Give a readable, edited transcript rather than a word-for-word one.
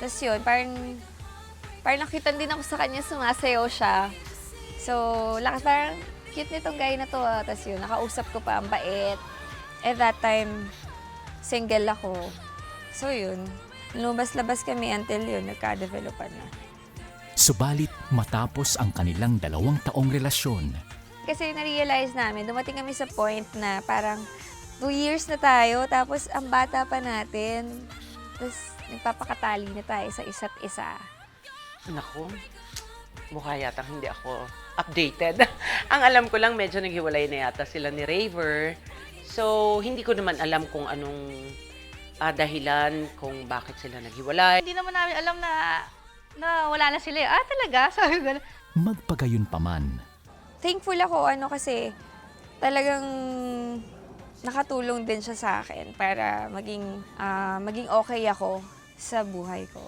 Tapos yun, parang nakita din ako sa kanya, sumasayaw siya. So, lakas, parang cute nitong guy na to. Tapos yun, nakausap ko pa, ang bait. At that time, single ako. So yun, lumabas-labas kami until yun, nagka-developan na. Subalit matapos ang kanilang 2 taong relasyon, Kasi na-realize namin, dumating kami sa point na parang 2 years na tayo, tapos ang bata pa natin. Tapos nagpapakatali na tayo sa isa't isa. Naku, mukha yata hindi ako updated. Ang alam ko lang, medyo naghiwalay na yata sila ni Raver. So, hindi ko naman alam kung anong dahilan kung bakit sila naghiwalay. Hindi naman namin alam na wala na sila. Talaga? Sabi ko, magpagayunpaman, Thankful ako kasi talagang nakatulong din siya sa akin para maging okay ako sa buhay ko.